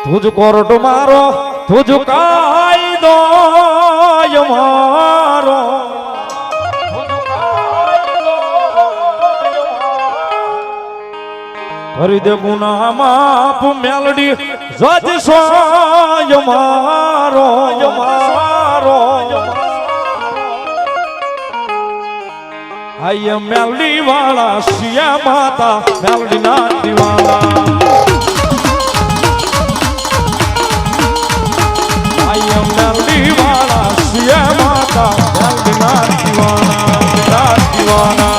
તુજ court મારો તુજ કાયદો મારો કરી દે ગુના માફ મેલડી જજ સોય મારો મારો આય મેલડી વાળા શિયા માતા મેલડી ના દીવાલા આય મેલડી વાળા શિયા માતા મેલડી ના દીવાના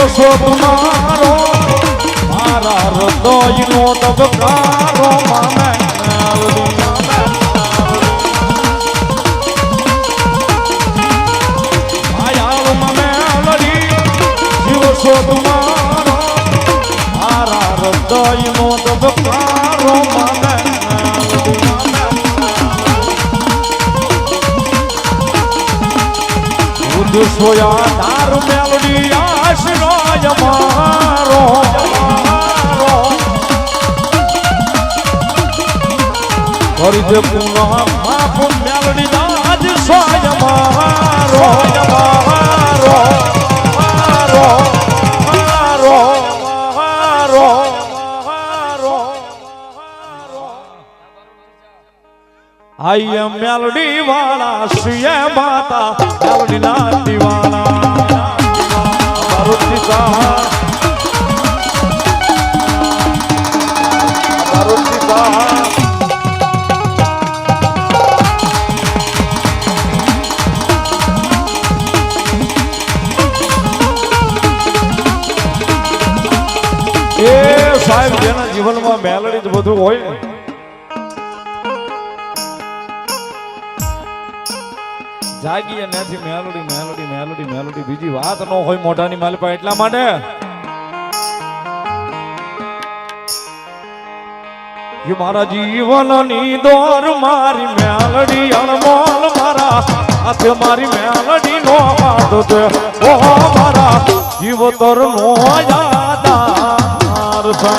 સો તુમારો મારા હૃદયનો ધબકારો મામે આયા મેલડી જીવ સો તુમારો મારા હૃદયનો ધબકારો મામે બુદ્ધ સોયા તાર મેલડી આશરો મારો કરી દે પુનઃ માફ મેલડી આજ સોય મારો મારો મારો મારો મારો આય મેલડી વાળા શ્રી માતા મેલડી ના દીવાના સાહેબ જેના જીવનમાં મેલડી જ બધું હોય ને જાગીએ નથી મેલડી મેલડી મેલડી મેલડી બીજી વાત ન હોય મોઢાની માલપા એટલા માટે મારા જીવનની દોર મારી મેલડી અણમોલ મારા હાથે મારી મેલડી નો વાંધો છે ઓ મારા જીવતર નો યાદાર છે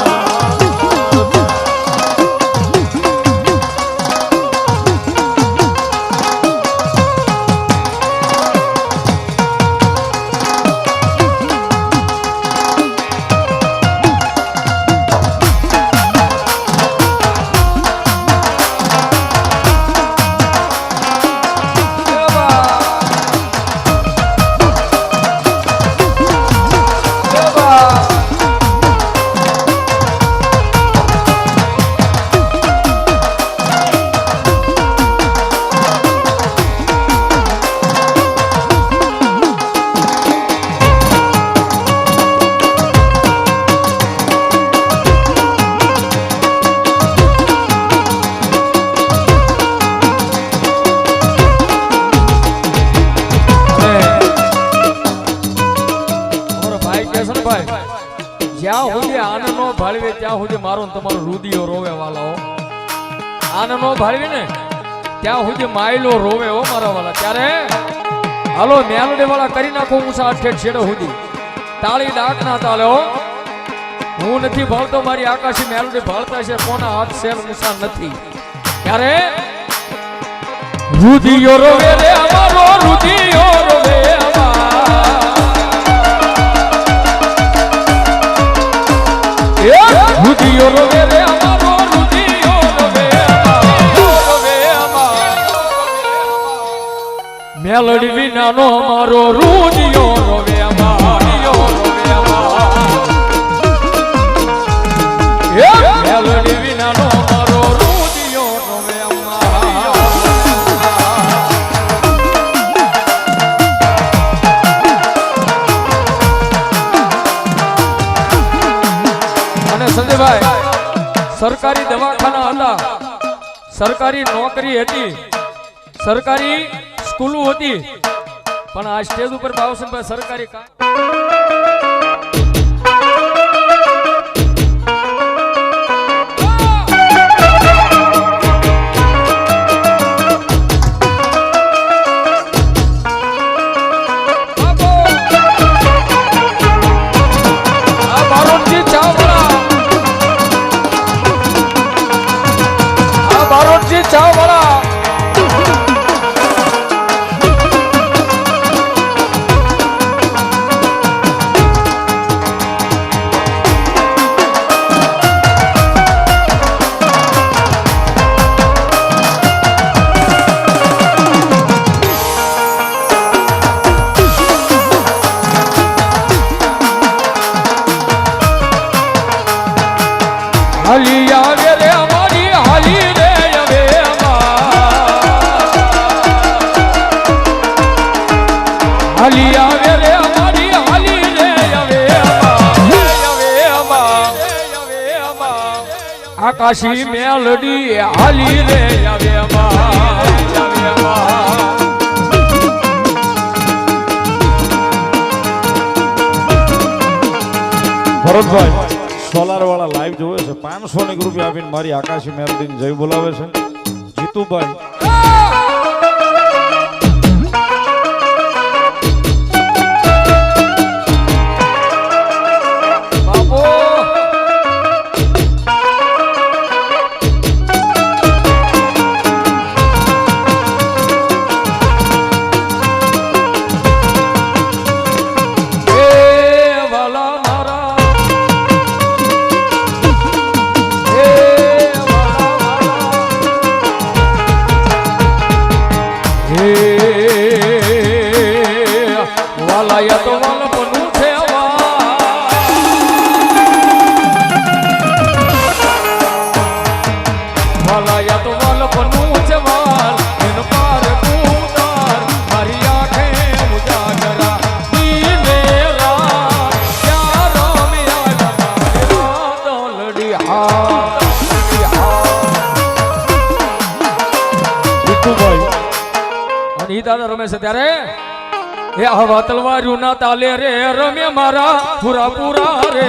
જ્યાં સુધી આનંદ નો ભાળવે ત્યાં સુધી મારો તમારો રુદિયો રોવે વાલાઓ આનંદ નો ભાળવી ને ત્યાં સુધી માયલો રોવે હો મારા વાલા ત્યારે હાલો મેલડી વાળા કરી નાખો ઊંચા અઠેઠ છેડો સુધી તાળી ડાક ના તાલે હો હું નથી ભાળતો મારી આકાશી મેલડી ભાળતા છે કોના હાથ શેર ઊંચા નથી ત્યારે રુદિયો રોવે રે અમારો રુદિયો રોવે રુદિયો રોવે રે અમારો રુદિયો રોવે મેલડી વિનાનો અમારો રુદિયો રોવે મેલડી વિનાનો અમારો રુદિયો રોવે સંજયભાઈ સરકારી દવાખાના હતા, સરકારી નોકરી હતી, સરકારી સ્કૂલો હતી, પણ આ સ્ટેજ ઉપર બાવસનભાઈ સરકારી હાલી આવે રે અમારી હાલી રે હવે હાલી આવે રે અમારી હાલી રે હવે આકાશી મેલડી હાલી રે હવે ભરતભાઈ સોલાર વાળા લાઈવ જોવે છે, 500 રૂપિયા આપીને મારી આકાશી મેલડીને જય બોલાવે છે. જીતુભાઈ વાલાયા તો વાલપનું છે વાલાયા તો વાલપનું છે વાલ એનો પાર કુદાર મારી આંખે ઉજાગરા દીને રાત યાર મે આયા દોલડી હા જીતુભાઈ અને ઈ દાદા રમે છે ત્યારે એ હવા તલવાર્યું ના તાલે રે રમે મારા પૂરા પૂરા રે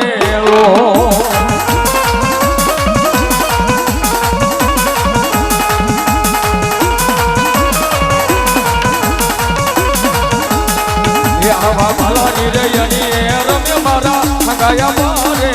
એ હવા ભલાની રે યની રમે મારા મંગાયા મારે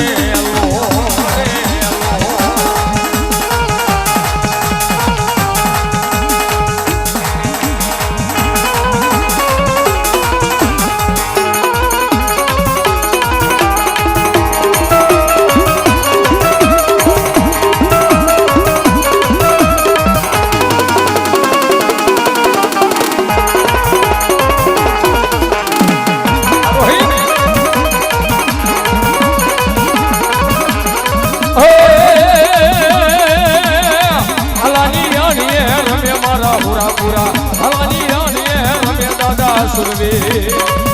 પૂરા પૂરા હવાની રમે દાદા સુરવીર